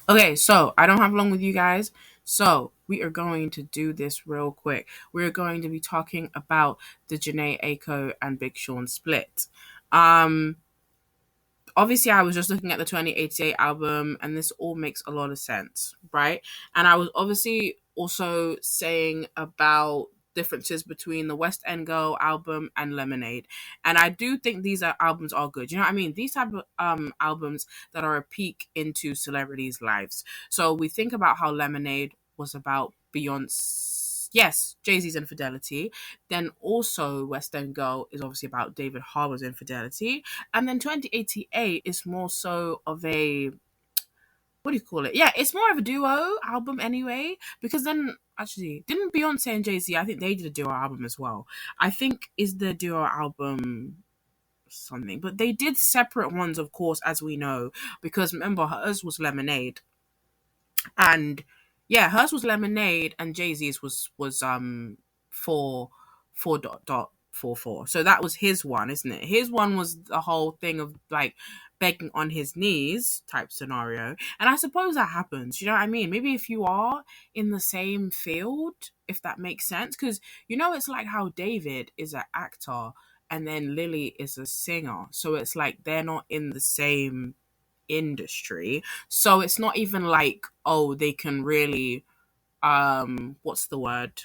Okay, so I don't have long with you guys. So we are going to do this real quick. We're going to be talking about the Jhene Aiko and Big Sean split. Um, Obviously I was just looking at the 2088 album and this all makes a lot of sense, right? And I was obviously also saying about differences between the West End Girl album and Lemonade. And I do think these albums are good. You know what I mean? These type of albums that are a peek into celebrities' lives. So we think about how Lemonade was about Beyonce, yes, Jay-Z's infidelity. Then also West End Girl is obviously about David Harbour's infidelity. And then 2088 is more so of a, what do you call it? Yeah, it's more of a duo album anyway. Because then actually, didn't Beyonce and Jay Z? I think they did a duo album as well. I think is the duo album something, but they did separate ones, of course, as we know, because remember hers was Lemonade, and yeah, hers was Lemonade, and Jay Z's was four dot dot 44. So that was his one, isn't it? His one was the whole thing of like begging on his knees type scenario, and I suppose that happens. You know what I mean? Maybe if you are in the same field, if that makes sense, because it's like how David is an actor and then Lily is a singer, so it's like they're not in the same industry. So it's not even like, oh, they can really what's the word?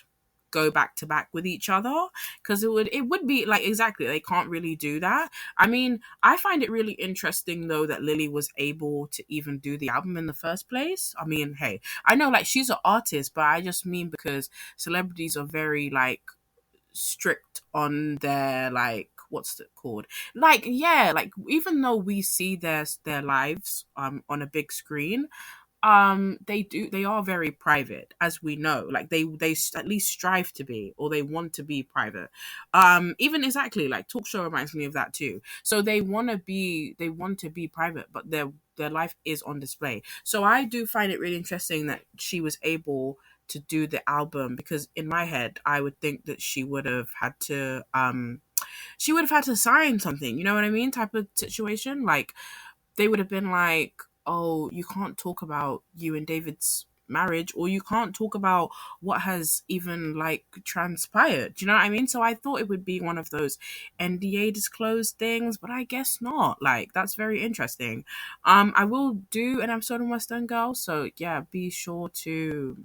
Go back to back with each other, because it would be like, exactly, they can't really do that. I mean, I find it really interesting though that Lily was able to even do the album in the first place. I mean, hey, I know like she's an artist, but I just mean because celebrities are very like strict on their, like, what's it called, like, yeah, like even though we see their lives on a big screen, they are very private, as we know, like they at least strive to be, or they want to be private. Even exactly, like talk show reminds me of that too. So they want to be private, but their life is on display. So I do find it really interesting that she was able to do the album, because in my head I would think that she would have had to sign something, you know what I mean, type of situation. Like they would have been like, oh, you can't talk about you and David's marriage, or you can't talk about what has even like transpired. Do you know what I mean? So I thought it would be one of those NDA disclosed things, but I guess not. Like that's very interesting. I will do an episode on West End Girl, so yeah, be sure to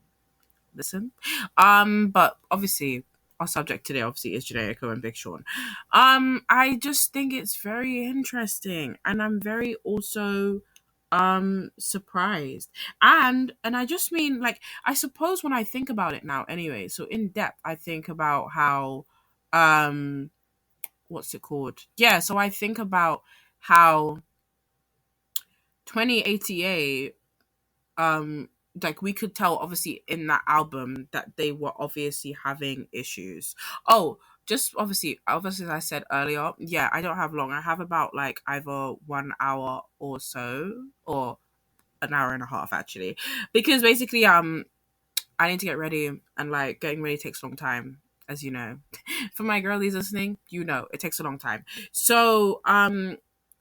listen. But obviously, our subject today obviously is Jhene Aiko and Big Sean. I just think it's very interesting, and I'm very also surprised. And I just mean, like, I suppose when I think about it now anyway, so in depth I think about how um what's it called? Yeah, so I think about how 2088, um like we could tell obviously in that album that they were obviously having issues. Oh, just obviously as I said earlier, yeah, I don't have long. I have about like either 1 hour or so, or an hour and a half actually, because basically I need to get ready, and like getting ready takes a long time, as you know. For my girlies listening, it takes a long time. So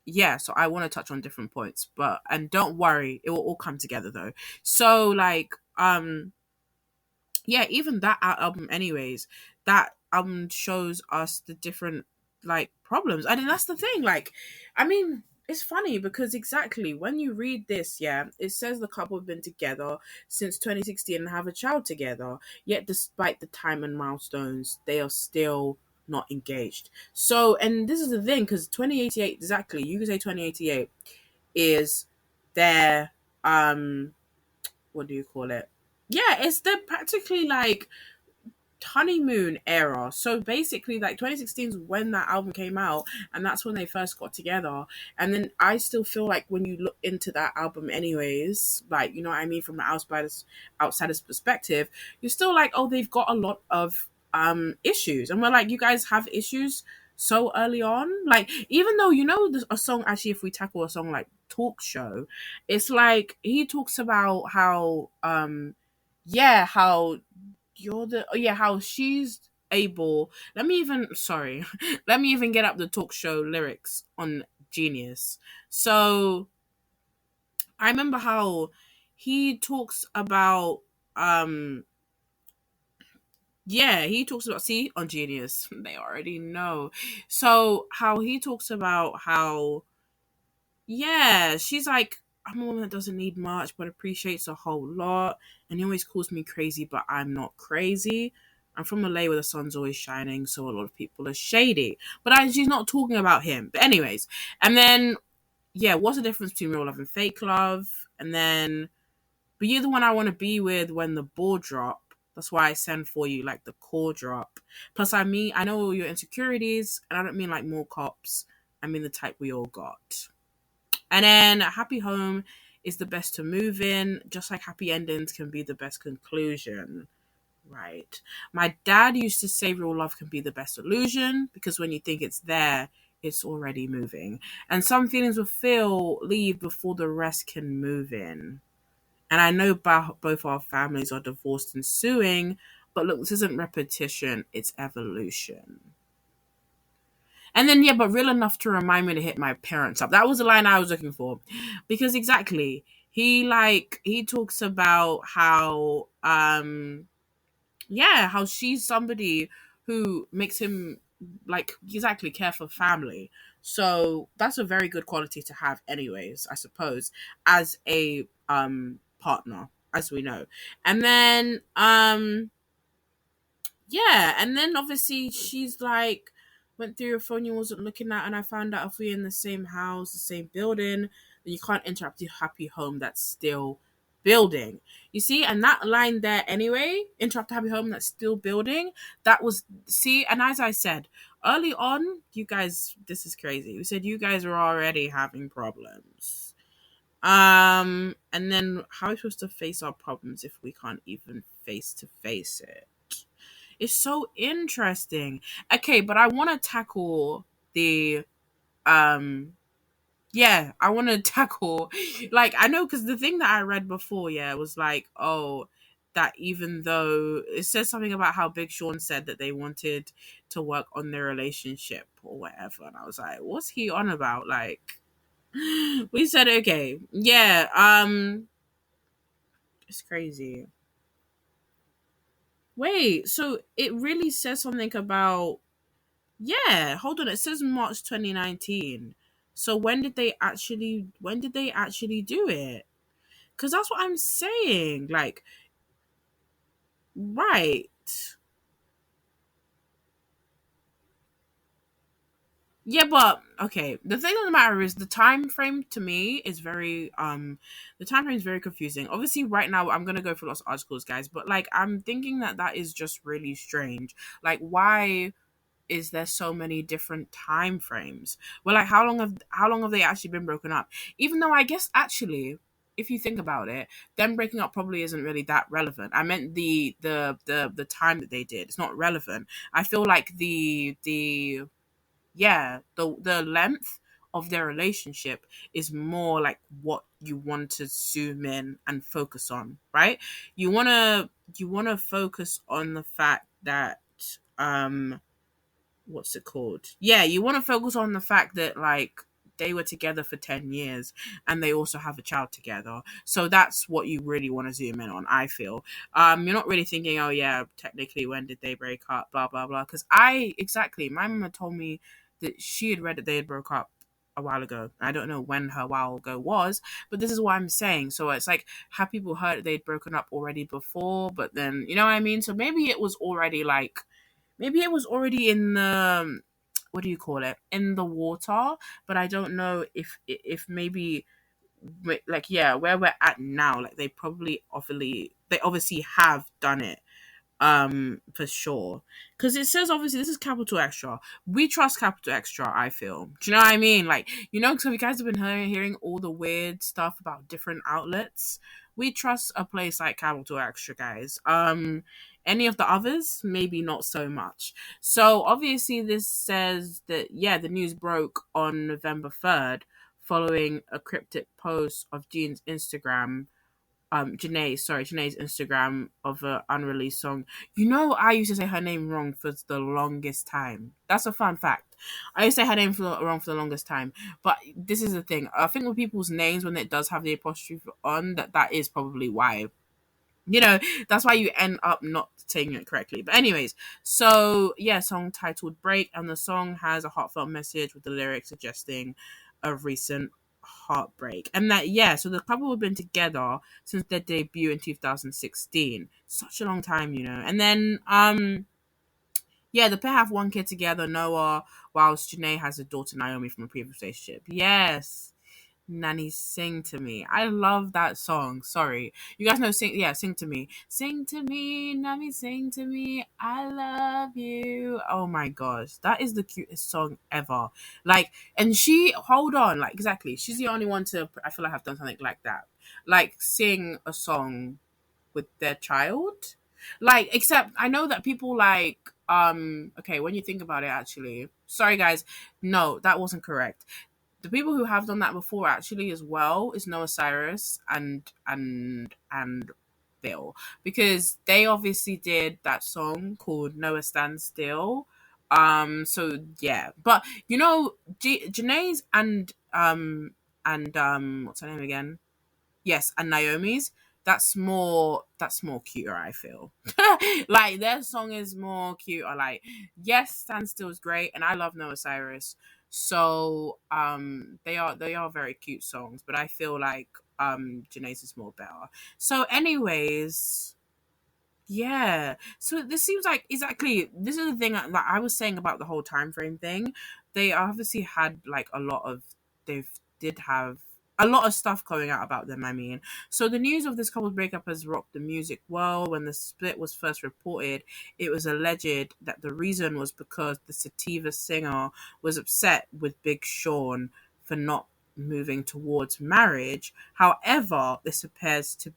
yeah, so I want to touch on different points, but and don't worry, it will all come together though. So like yeah, even that album anyways, that album shows us the different like problems. And that's the thing, like, I mean, it's funny because exactly when you read this, yeah, it says the couple have been together since 2016 and have a child together, yet despite the time and milestones they are still not engaged. So, and this is the thing, because 2088, exactly, you could say 2088 is their what do you call it, yeah, it's the practically like honeymoon era. So basically, like 2016 is when that album came out, and that's when they first got together. And then I still feel like when you look into that album, anyways, like, you know what I mean, from the outsider's perspective, you're still like, oh, they've got a lot of issues, and we're like, you guys have issues so early on. Like, even though there's a song, actually, if we tackle a song like Talk Show, it's like he talks about how yeah, how how she's able, let me even get up the Talk Show lyrics on Genius. So I remember how he talks about yeah, he talks about, see, on Genius, they already know. So how he talks about how, yeah, she's like, I'm a woman that doesn't need much but appreciates a whole lot, and he always calls me crazy, but I'm not crazy. I'm from LA where the sun's always shining, so a lot of people are shady. But she's not talking about him. But anyways, and then yeah, what's the difference between real love and fake love? And then, but you're the one I want to be with when the ball drop. That's why I send for you like the core drop. Plus, I know all your insecurities, and I don't mean like more cops. I mean the type we all got. And then happy home is the best to move in, just like happy endings can be the best conclusion. Right. My dad used to say real love can be the best illusion because when you think it's there, it's already moving. And some feelings will leave before the rest can move in. And I know both our families are divorced and suing, but look, this isn't repetition, it's evolution. And then, yeah, but real enough to remind me to hit my parents up. That was the line I was looking for. Because exactly, he talks about how, yeah, how she's somebody who makes him, like, exactly care for family. So that's a very good quality to have, anyways, I suppose, as a partner, as we know. And then yeah, and then obviously she's like, went through your phone you wasn't looking at, and I found out if we're in the same house, the same building, then you can't interrupt your happy home that's still building. You see, and that line there anyway, interrupt a happy home that's still building, that was, see, and as I said, early on, you guys, this is crazy. We said you guys were already having problems. And then how are we supposed to face our problems if we can't even face to face it? It's so interesting. Okay, but I want to tackle the um yeah, I want to tackle, like, I know because the thing that I read before, yeah, was like, oh, that even though it says something about how Big Sean said that they wanted to work on their relationship or whatever, and I was like, what's he on about? Like, we said okay, yeah, it's crazy. Wait, so it really says something about, yeah, hold on. It says March 2019. So when did they actually do it? Cuz that's what I'm saying. Like, right. Yeah, but okay. The thing of the matter is the time frame to me is very the time frame is very confusing. Obviously right now I'm going to go for lots of articles, guys, but like I'm thinking that that is just really strange. Like, why is there so many different time frames? Well, like how long have they actually been broken up? Even though I guess actually, if you think about it, them breaking up probably isn't really that relevant. I meant the time that they did. It's not relevant. I feel like the yeah, the length of their relationship is more like what you want to zoom in and focus on, right? You want to focus on the fact that what's it called? Yeah, you want to focus on the fact that like they were together for 10 years and they also have a child together. So that's what you really want to zoom in on, I feel. You're not really thinking, oh yeah, technically when did they break up, blah blah blah. Because exactly, my mama told me that she had read that they had broke up a while ago. I don't know when her while ago was, but this is what I'm saying. So it's like, have people heard that they'd broken up already before, but then, you know what I mean? So maybe it was already like, maybe it was already in the, what do you call it, in the water, but I don't know if maybe, like, yeah, where we're at now, like they obviously have done it, for sure, because it says obviously this is capital extra. We trust capital extra, I feel. Do you know what I mean? Like, you know, so you guys have been hearing all the weird stuff about different outlets. We trust a place like capital extra, guys. Any of the others, maybe not so much. So obviously this says that, yeah, the news broke on November 3rd following a cryptic post of Jean's Instagram, Jhene's Instagram of an unreleased song. You know, I used to say her name wrong for the longest time. That's a fun fact. I used to say her name wrong for the longest time. But this is the thing. I think with people's names, when it does have the apostrophe on, that is probably why. You know, that's why you end up not saying it correctly. But anyways, so yeah, song titled Break, and the song has a heartfelt message with the lyrics suggesting a recent heartbreak. And that, yeah, so the couple have been together since their debut in 2016. Such a long time, you know. And then yeah, the pair have one kid together, Noah, whilst Jhene has a daughter, Naomi, from a previous relationship. Yes. Nanny, sing to me. I love that song. Sorry. You guys know sing, yeah, sing to me. Sing to me, Nanny, sing to me. I love you. Oh my gosh. That is the cutest song ever. Like, and hold on, like, exactly. She's the only one to, I feel like I've done something like that. Like, sing a song with their child. Like, except I know that people like, okay, when you think about it, actually, sorry guys, no, that wasn't correct. The people who have done that before actually as well is Noah Cyrus and Bill, because they obviously did that song called Noah Stand Still. So yeah, but you know, Janae's and what's her name again? Yes, and Naomi's. That's more cuter, I feel. Like their song is more cuter. Like, yes, Stand Still is great, and I love Noah Cyrus. So they are very cute songs, but I feel like Janae's is more better. So anyways, yeah. So this seems like exactly this is the thing that I was saying about the whole time frame thing. They obviously had like they did have a lot of stuff coming out about them, I mean. So the news of this couple's breakup has rocked the music world. When the split was first reported, it was alleged that the reason was because the Sativa singer was upset with Big Sean for not moving towards marriage. However, this appears to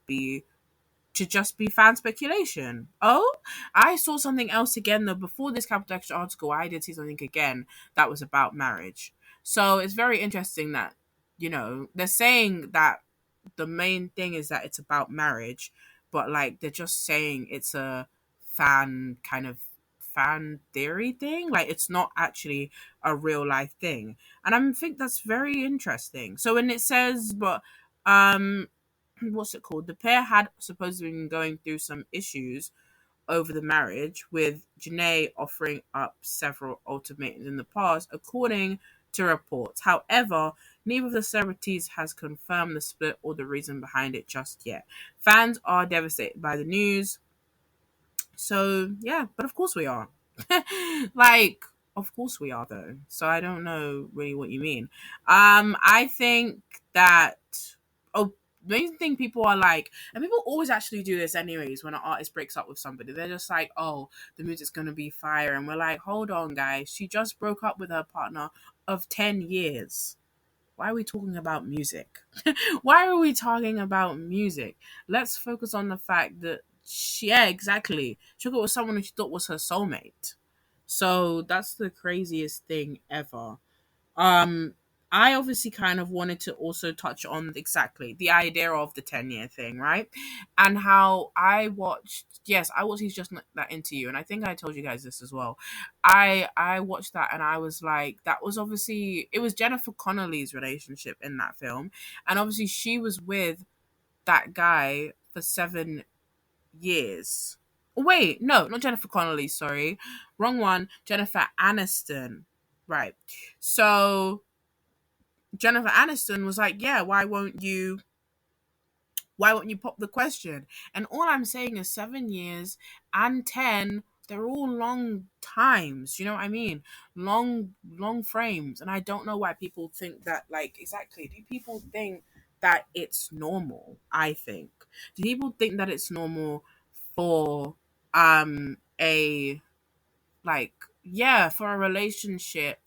just be fan speculation. Oh, I saw something else again though. Before this Capital Extra article, I did see something again that was about marriage. So it's very interesting that, they're saying that the main thing is that it's about marriage, but like they're just saying it's a fan theory thing. Like it's not actually a real life thing. And I think that's very interesting. So when it says, but what's it called? The pair had supposedly been going through some issues over the marriage, with Jhene offering up several ultimatums in the past, according to reports. However, neither of the celebrities has confirmed the split or the reason behind it just yet. Fans are devastated by the news. So, yeah, but of course we are. Like, of course we are, though. So I don't know really what you mean. I think that. Oh, the main thing people are like, and people always actually do this anyways when an artist breaks up with somebody. They're just like, oh, the music's gonna be fire. And we're like, hold on, guys. She just broke up with her partner of 10 years. Why are we talking about music? Why are we talking about music? Let's focus on the fact that yeah, exactly. She got with someone who she thought was her soulmate. So that's the craziest thing ever. Um, I obviously kind of wanted to also touch on exactly the idea of the 10-year thing, right? And how I watched He's Just Not That Into You, and I think I told you guys this as well. I watched that and I was like, that was obviously, it was Jennifer Connelly's relationship in that film, and obviously she was with that guy for 7 years. Wait, no, not Jennifer Connelly, sorry. Wrong one. Jennifer Aniston. Right. So Jennifer Aniston was like, yeah, why won't you pop the question? And all I'm saying is 7 years and 10, they're all long times. You know what I mean? Long frames. And I don't know why people think that, like, exactly. Do people think that it's normal? I think. Do people think that it's normal for a like yeah, for a relationship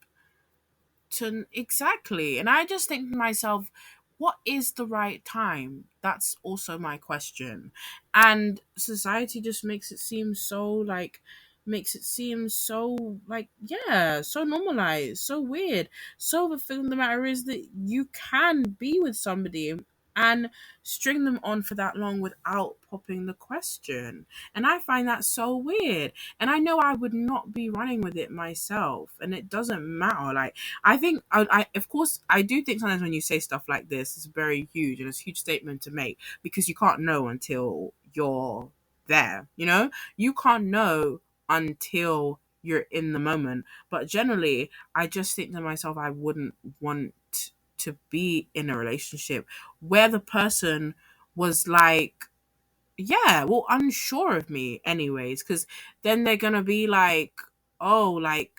to exactly. And I just think to myself, what is the right time? That's also my question. And society just makes it seem so like, yeah, so normalized, so weird. So the thing of the matter is that you can be with somebody and string them on for that long without popping the question. And I find that so weird. And I know I would not be running with it myself. And it doesn't matter. Like, I think, of course, I do think sometimes when you say stuff like this, it's very huge and it's a huge statement to make because you can't know until you're there, you know? You can't know until you're in the moment. But generally, I just think to myself, I wouldn't want to be in a relationship where the person was like, yeah, well, unsure of me anyways, because then they're gonna be like, oh, like,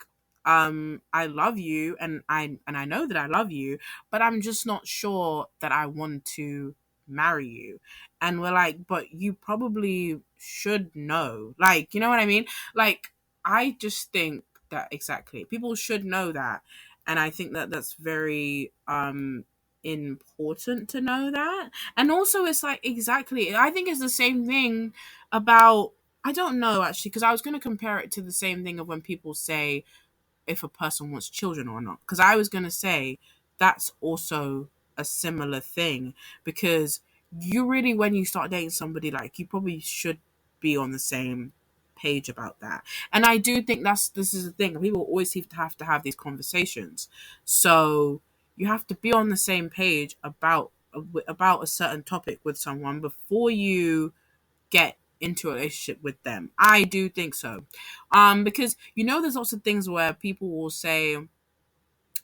I love you, and I know that I love you, but I'm just not sure that I want to marry you. And we're like, but you probably should know, like, you know what I mean? Like, I just think that exactly people should know that, and I think that that's very important to know that. And also, it's like, exactly, I think it's the same thing about, I don't know actually, because I was going to compare it to the same thing of when people say if a person wants children or not. Because I was going to say that's also a similar thing, because you really, when you start dating somebody, like, you probably should be on the same page about that. And I do think this is the thing. People always seem to have these conversations. So you have to be on the same page about a certain topic with someone before you get into a relationship with them. I do think so. Because there's also things where people will say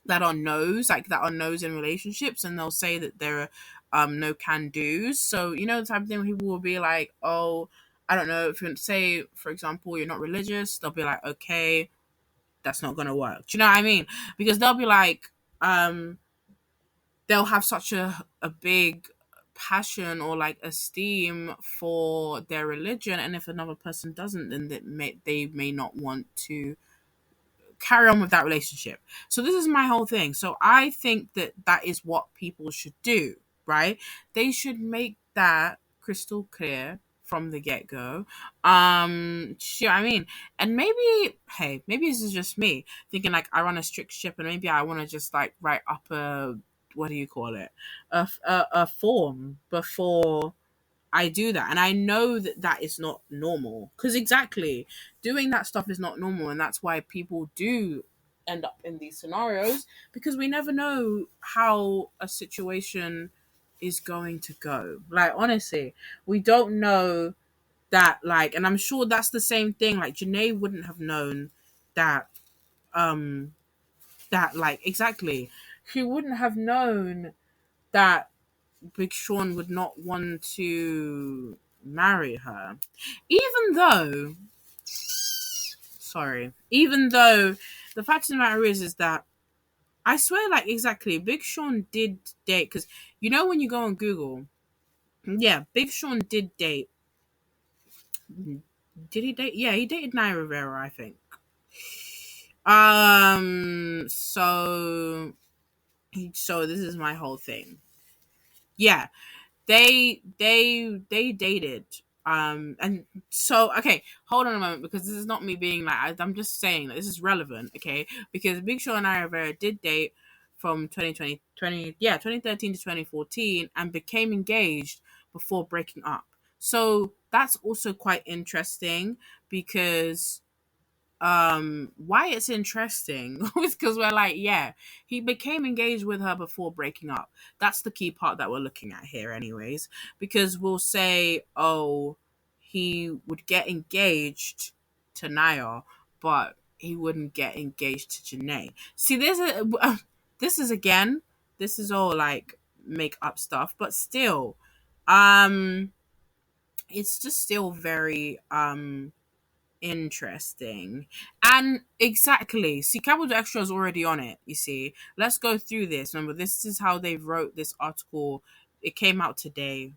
that are no's, like that are no's in relationships, and they'll say that there are no can do's. So the type of thing where people will be like, oh, I don't know, if you say, for example, you're not religious, they'll be like, okay, that's not gonna work. Do you know what I mean? Because they'll be like, they'll have such a big passion or like esteem for their religion, and if another person doesn't, then they may not want to carry on with that relationship. So this is my whole thing. So I think that that is what people should do, right? They should make that crystal clear from the get-go. Sure, I mean, and maybe, hey, maybe this is just me thinking like I run a strict ship, and maybe I want to just like write up a, what do you call it, a form before I do that. And I know that that is not normal, because exactly, doing that stuff is not normal. And that's why people do end up in these scenarios, because we never know how a situation is going to go. Like, honestly, we don't know that, like, and I'm sure that's the same thing. Like, Jhene wouldn't have known that, um, that, like, exactly. She wouldn't have known that Big Sean would not want to marry her. Even though, even though the fact of the matter is that I swear, like, exactly, Big Sean did date, because when you go on Google, yeah, Big Sean did date. Did he date? Yeah, he dated Naya Rivera, I think. So this is my whole thing. Yeah, they dated, and so, okay, hold on a moment, because this is not me being like, I'm just saying that this is relevant, okay, because Big Sean and I Rivera did date from 2013 to 2014, and became engaged before breaking up. So that's also quite interesting, because why it's interesting is because we're like, yeah, he became engaged with her before breaking up. That's the key part that we're looking at here, anyways, because we'll say, oh, he would get engaged to Naya, but he wouldn't get engaged to Jhene. See, this is, again, this is all like make up stuff, but still, um it's just still very interesting. And exactly. See, Capital Extra is already on it, you see. Let's go through this. Remember, this is how they wrote this article. It came out today.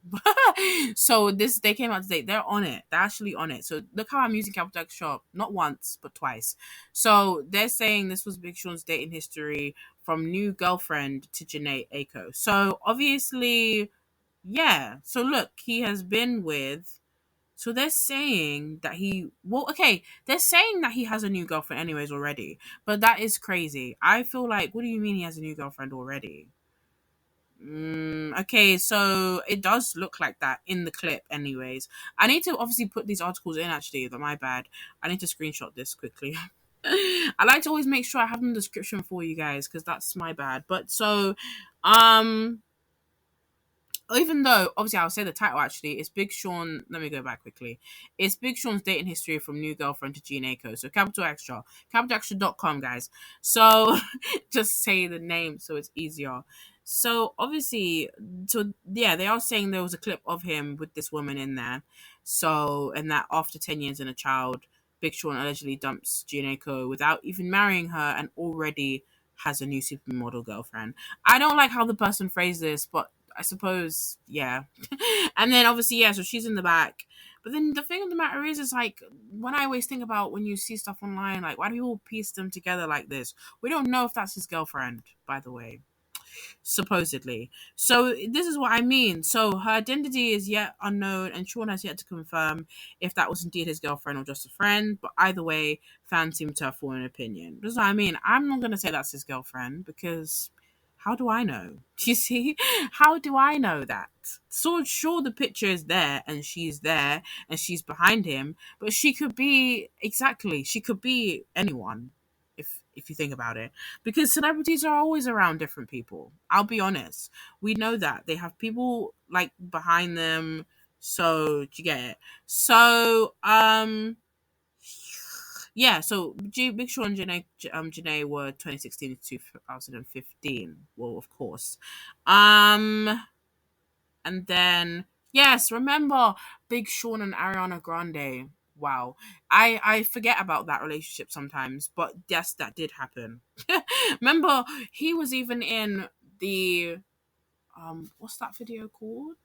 So they came out today. They're on it. They're actually on it. So look how I'm using Capital Extra not once, but twice. So they're saying this was Big Sean's dating history from new girlfriend to Jhene Aiko. So obviously, yeah. So look, he has been with, so they're saying that they're saying that he has a new girlfriend anyways already. But that is crazy. I feel like, what do you mean he has a new girlfriend already? Okay, so it does look like that in the clip, anyways. I need to obviously put these articles in, actually, but my bad. I need to screenshot this quickly. I like to always make sure I have in the description for you guys, because that's my bad. But so, um, even though obviously I'll say the title, actually, it's Big Sean. Let me go back quickly. It's Big Sean's dating history from new girlfriend to Jhene Aiko. So capital extra.com, guys. So just say the name so it's easier. So obviously, so yeah, they are saying there was a clip of him with this woman in there. So, and that after 10 years and a child, Big Sean allegedly dumps Jhene Aiko without even marrying her, and already has a new supermodel girlfriend. I don't like how the person phrased this, but I suppose, yeah. And then obviously, yeah, so she's in the back. But then the thing of the matter is like, when I always think about when you see stuff online, like, why do people piece them together like this? We don't know if that's his girlfriend, by the way, supposedly. So this is what I mean. So her identity is yet unknown, and Sean has yet to confirm if that was indeed his girlfriend or just a friend. But either way, fans seem to have formed an opinion. This is what I mean. I'm not gonna say that's his girlfriend, because how do I know? You see? How do I know that? So sure, the picture is there and she's there and she's behind him, but she could be, exactly, she could be anyone, if you think about it. Because celebrities are always around different people. I'll be honest. We know that. They have people like behind them. So do you get it? So yeah, so Big Sean and Jhene were 2016 to 2015. Well, of course. Um, and then, yes, remember Big Sean and Ariana Grande. Wow. I forget about that relationship sometimes, but yes, that did happen. Remember, he was even in the, what's that video called?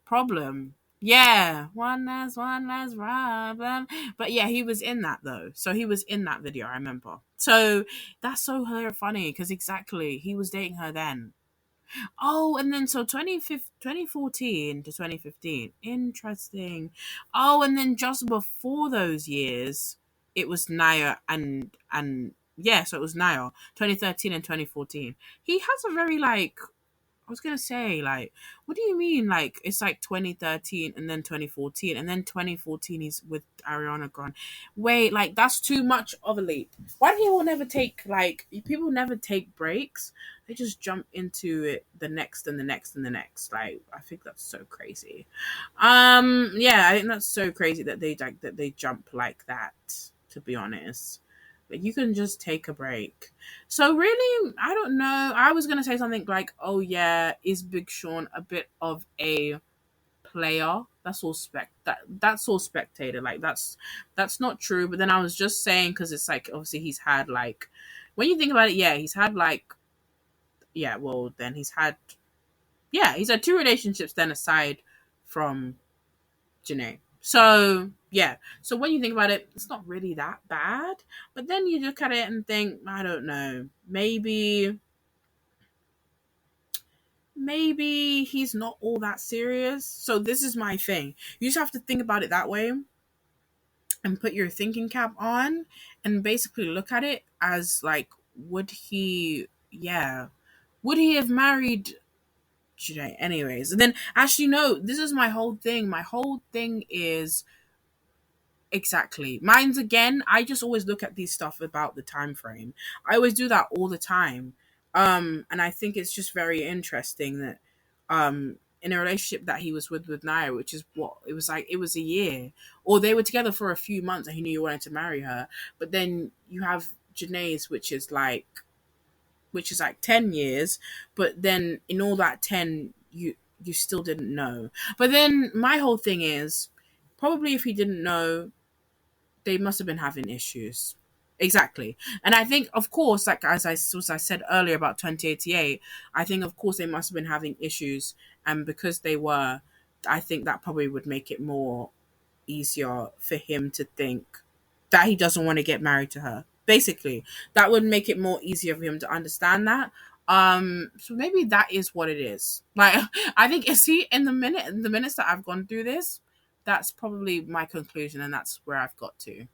Problem. Yeah, one less problem. But yeah, he was in that though. So he was in that video, I remember. So that's so funny, because exactly, he was dating her then. Oh, and then so 2014 to 2015. Interesting. Oh, and then just before those years, it was Naya and yeah, so it was Naya, 2013 and 2014. He has a very like, I was gonna say, like, what do you mean? Like, it's like 2013 and then 2014, and then 2014 he's with Ariana Grande. Wait, like, that's too much of a leap. Why do people never take, like, people never take breaks? They just jump into it the next and the next and the next. Like, I think that's so crazy. Yeah, I think that's so crazy that they jump like that. To be honest, but you can just take a break. So really, I don't know. I was gonna say something like, "Oh yeah, is Big Sean a bit of a player?" That's all spectator. Like that's not true. But then I was just saying, because it's like, obviously he's had like, when you think about it, yeah, he's had like, yeah. Well, then he's had two relationships then, aside from Jhene. So yeah. So when you think about it, it's not really that bad. But then you look at it and think, I don't know, maybe he's not all that serious. So this is my thing. You just have to think about it that way and put your thinking cap on, and basically look at it as like, would he, yeah, would he have married Jhene anyways? And then actually, no, this is my whole thing. My whole thing is, exactly. Mine's again, I just always look at these stuff about the time frame. I always do that all the time. And I think it's just very interesting that in a relationship that he was with Naya, which is what it was like, it was a year. Or they were together for a few months and he knew he wanted to marry her. But then you have Janae's, which is like 10 years, but then in all that 10, you still didn't know. But then my whole thing is, probably if he didn't know, they must have been having issues. Exactly. And I think, of course, like as I said earlier about 2088, I think, of course, they must have been having issues. And because they were, I think that probably would make it more easier for him to think that he doesn't want to get married to her. Basically, that would make it more easier for him to understand that. So maybe that is what it is. Like, I think, see, in the minutes that I've gone through this, that's probably my conclusion, and that's where I've got to.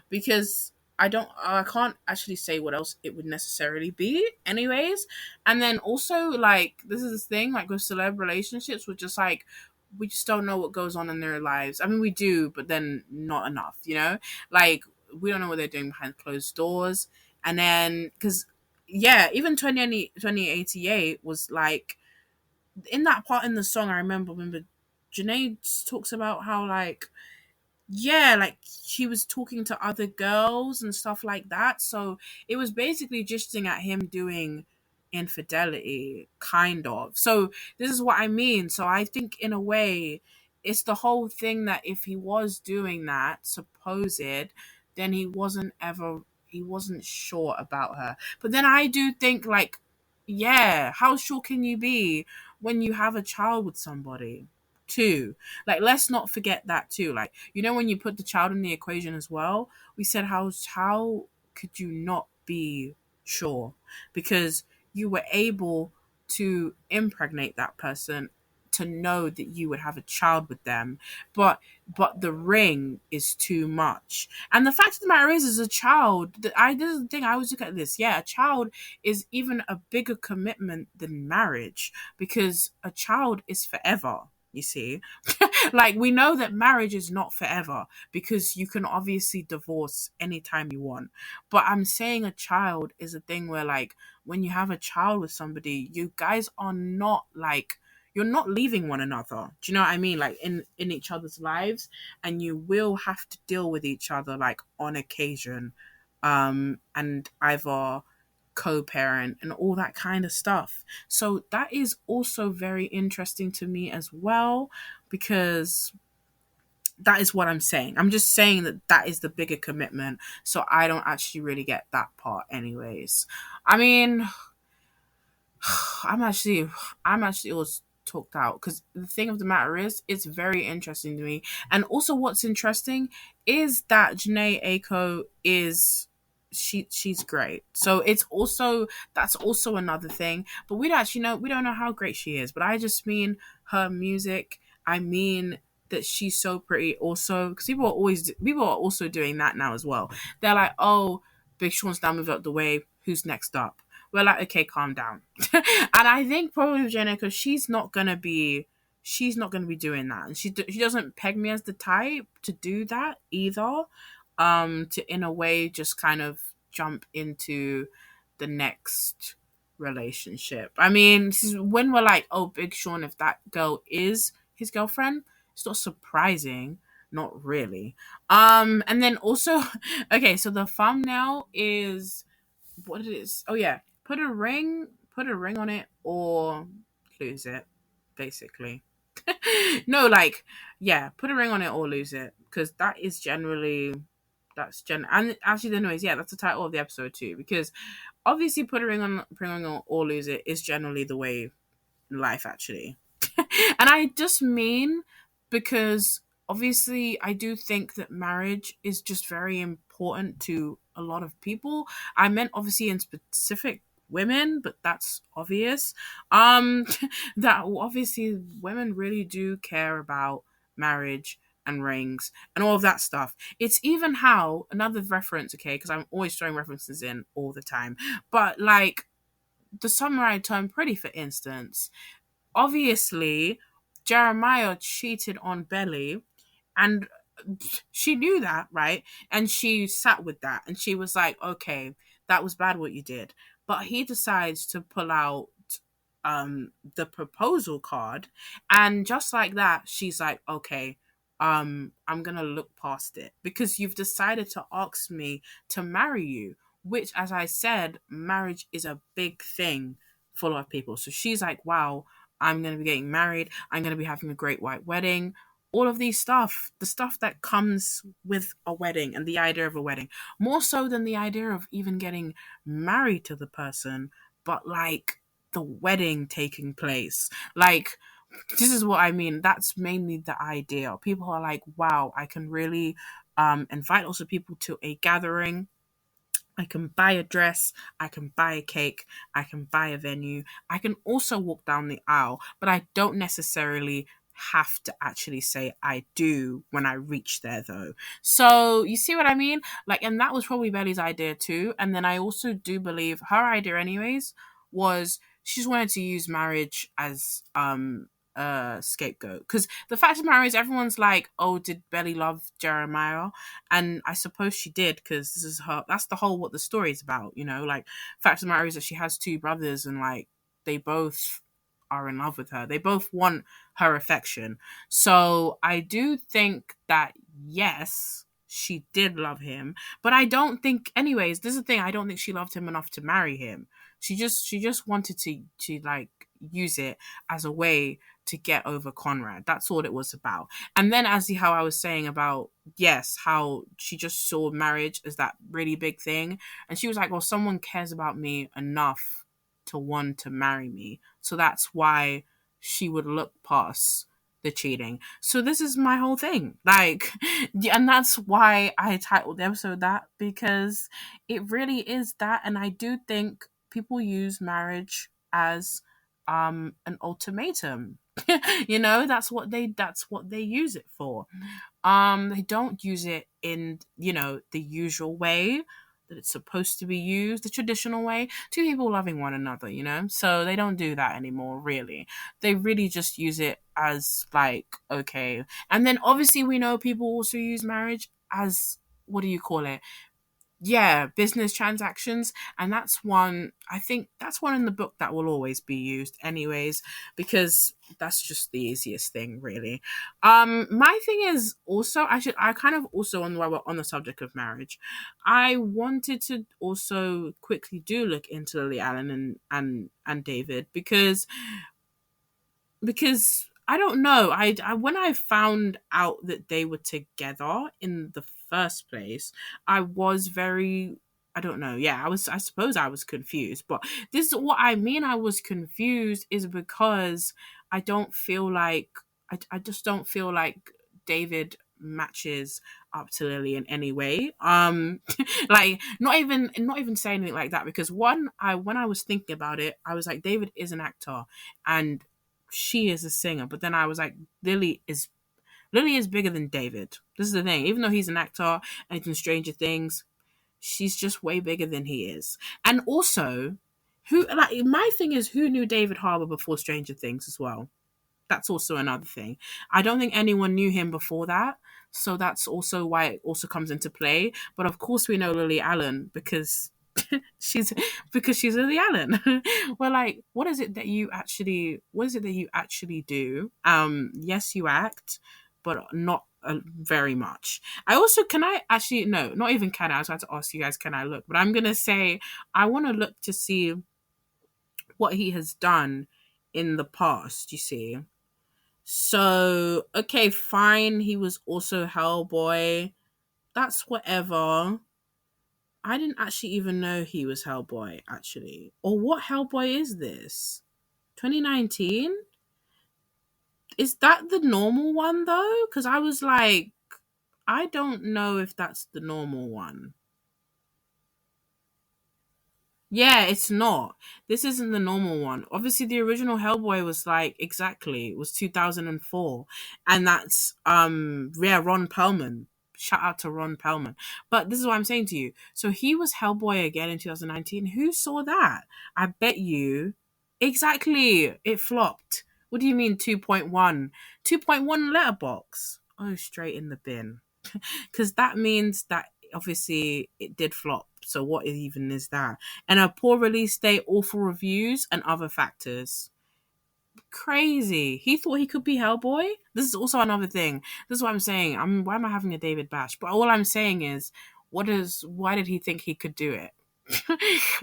Because I can't actually say what else it would necessarily be anyways. And then also, like, this is this thing, like, with celeb relationships, we're just like, we just don't know what goes on in their lives. I mean, we do, but then not enough, you know? Like, we don't know what they're doing behind closed doors. And then, because, yeah, even 2088 was like, in that part in the song, I remember Janae talks about how, like, yeah, like, she was talking to other girls and stuff like that. So it was basically just at him doing infidelity, kind of. So this is what I mean. So I think, in a way, it's the whole thing that if he was doing that, supposed, then he wasn't sure about her. But then I do think, like, yeah, how sure can you be when you have a child with somebody too? Like, let's not forget that too. Like, when you put the child in the equation as well, we said, how could you not be sure? Because you were able to impregnate that person, to know that you would have a child with them, but the ring is too much. And the fact of the matter is a child, this is the thing, I always look at this, yeah, a child is even a bigger commitment than marriage, because a child is forever, you see. Like, we know that marriage is not forever, because you can obviously divorce anytime you want. But I'm saying a child is a thing where, like, when you have a child with somebody, you guys are not, like, you're not leaving one another. Do you know what I mean? Like, in each other's lives, and you will have to deal with each other, like, on occasion, and either co-parent and all that kind of stuff. So that is also very interesting to me as well, because that is what I'm saying. I'm just saying that that is the bigger commitment. So I don't actually really get that part anyways. I mean, I'm actually all talked out, because the thing of the matter is, it's very interesting to me. And also, what's interesting is that Jhene Aiko is, she's great. So it's also, that's also another thing. But we don't know how great she is. But I just mean her music. I mean that she's so pretty also, because people are also doing that now as well. They're like, oh, Big Sean's now moved up the way, who's next up? We're like, okay, calm down. And I think probably with Jhene, because she's not gonna be doing that, and she doesn't peg me as the type to do that either. To, in a way, just kind of jump into the next relationship. I mean, this is when we're like, oh, Big Sean, if that girl is his girlfriend, it's not surprising. Not really. And then also, okay, so the thumbnail is what it is. Oh yeah, put a ring on it or lose it, basically. No, like, yeah, put a ring on it or lose it, because that is generally, and actually the noise, yeah, that's the title of the episode too, because obviously put a ring on or lose it is generally the way in life, actually. And I just mean, because obviously I do think that marriage is just very important to a lot of people. I meant obviously in specific women, but that's obvious. Um that obviously women really do care about marriage and rings and all of that stuff. It's even how, another reference, okay, because I'm always throwing references in all the time, but like the summer I turned pretty, for instance, obviously Jeremiah cheated on Belly, and she knew that, right? And she sat with that, and she was like, okay, that was bad what you did. But he decides to pull out the proposal card, and just like that, she's like, okay, I'm gonna look past it, because you've decided to ask me to marry you, which, as I said, marriage is a big thing for a lot of people. So she's like, wow, I'm going to be getting married. I'm going to be having a great white wedding. All of these stuff, the stuff that comes with a wedding and the idea of a wedding, more so than the idea of even getting married to the person, but like the wedding taking place. Like, this is what I mean. That's mainly the idea. People are like, wow, I can really invite also people to a gathering. I can buy a dress, I can buy a cake, I can buy a venue, I can also walk down the aisle, but I don't necessarily have to actually say I do when I reach there though. So you see what I mean? Like, and that was probably Belly's idea too. And then I also do believe her idea anyways was she just wanted to use marriage as a scapegoat. Because the fact of the matter is everyone's like, oh, did Belly love Jeremiah? And I suppose she did, because this is her, that's the whole what the story is about, you know, like fact of the matter is that she has two brothers and like they both are in love with her. They both want her affection. So I do think that yes, she did love him, but I don't think anyways, this is the thing, I don't think she loved him enough to marry him. She just wanted to like use it as a way to get over Conrad. That's all it was about. And then as how I was saying about yes, how she just saw marriage as that really big thing, and she was like, well, someone cares about me enough to want to marry me. So that's why she would look past the cheating. So this is my whole thing. Like, and that's why I titled the episode that, because it really is that. And I do think people use marriage as an ultimatum. You know, that's what they use it for. They don't use it in, you know, the usual way that it's supposed to be used, the traditional way, two people loving one another, you know? So they don't do that anymore, really. They really just use it as like, okay. And then obviously we know people also use marriage as, what do you call it? Yeah, business transactions. And that's one, I think that's one in the book that will always be used anyways, because that's just the easiest thing, really. My thing is also, I kind of also, on while we're on the subject of marriage, I wanted to also quickly do look into Lily Allen and David, because I don't know. I when I found out that they were together in the first place, I was very, I don't know. Yeah, I suppose I was confused. But this is what I mean. I was confused is because I don't feel like I just don't feel like David matches up to Lily in any way. Like not even saying anything like that, because one, I when I was thinking about it, I was like, David is an actor and she is a singer. But then I was like, Lily is bigger than David. This is the thing. Even though he's an actor and he's in Stranger Things, she's just way bigger than he is. And also, who like my thing is, who knew David Harbour before Stranger Things as well? That's also another thing. I don't think anyone knew him before that. So that's also why it also comes into play. But of course we know Lily Allen because she's she's Lily Allen. We're like, what is it that you actually do? Yes, you act, but not very much. I also, can I actually, no, not even can I was about to ask you guys, can I look? But I'm gonna say I want to look to see what he has done in the past, you see. So, okay, fine. He was also Hellboy. That's whatever. I didn't actually even know he was Hellboy, actually. Or what Hellboy is this? 2019? Is that the normal one, though? Because I was like, I don't know if that's the normal one. Yeah, it's not. This isn't the normal one. Obviously, the original Hellboy was like, exactly, it was 2004, and that's yeah, Ron Perlman. Shout out to Ron Perlman. But this is what I'm saying to you. So he was Hellboy again in 2019. Who saw that? I bet you. Exactly, it flopped. What do you mean 2.1? 2.1 letterbox. Oh, straight in the bin. Because that means that obviously it did flop. So what even is that? And a poor release date, awful reviews, and other factors. Crazy. He thought he could be Hellboy. This is also another thing. This is what I'm saying. Why am I having a David bash? But all I'm saying is, why did he think he could do it?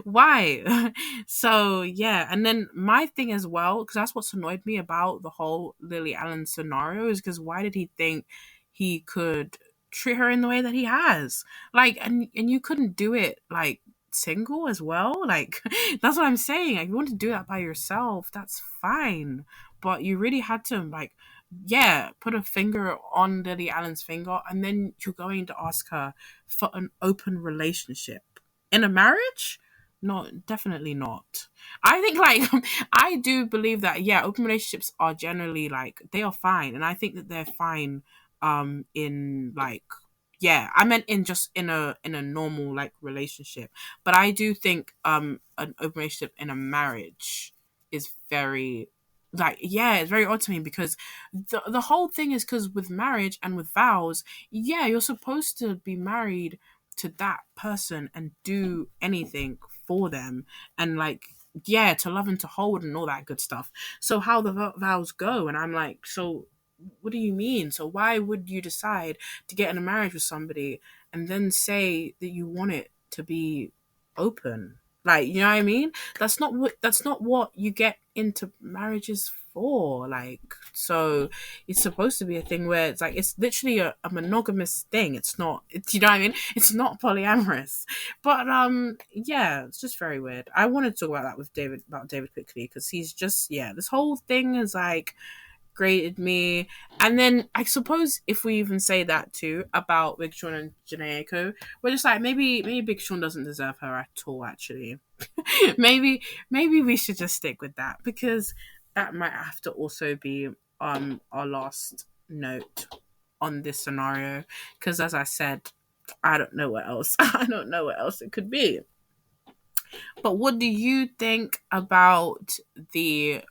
Why? So yeah, and then my thing as well, because that's what's annoyed me about the whole Lily Allen scenario, is because why did he think he could treat her in the way that he has? Like, and you couldn't do it like single as well. Like, that's what I'm saying. Like, you want to do that by yourself, that's fine, but you really had to like, yeah, put a finger on Lily Allen's finger, and then you're going to ask her for an open relationship in a marriage? Not definitely not. I think like I do believe that yeah, open relationships are generally like they are fine, and I think that they're fine. In like yeah, I meant in just in a normal like relationship, but I do think an open relationship in a marriage is very like yeah, it's very odd to me because the whole thing is because with marriage and with vows, yeah, you're supposed to be married to that person and do anything for them and like yeah to love and to hold and all that good stuff. So how the vows go, and I'm like, so what do you mean? So why would you decide to get in a marriage with somebody and then say that you want it to be open? Like, you know what I mean? That's not what you get into marriages for. Like, so it's supposed to be a thing where it's like it's literally a monogamous thing. It's not. It's, you know what I mean? It's not polyamorous. But yeah, it's just very weird. I wanted to talk about that with David quickly because he's just yeah. This whole thing is like grated me. And then I suppose if we even say that too about Big Sean and Jhene Aiko, we're just like maybe Big Sean doesn't deserve her at all. Actually, maybe we should just stick with that because that might have to also be our last note on this scenario. Because as I said, I don't know what else. I don't know what else it could be. But what do you think about the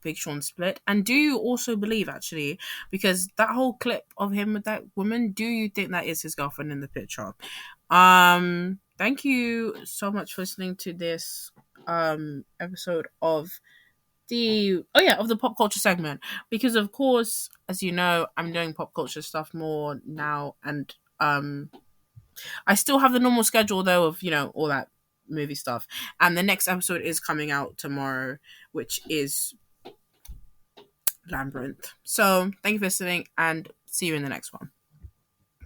Big Sean split? And do you also believe actually because that whole clip of him with that woman, do you think that is his girlfriend in the picture? Thank you so much for listening to this episode of the of the pop culture segment because of course as you know I'm doing pop culture stuff more now and I still have the normal schedule though of, you know, all that movie stuff. And the next episode is coming out tomorrow, which is Labyrinth. So thank you for listening and see you in the next one.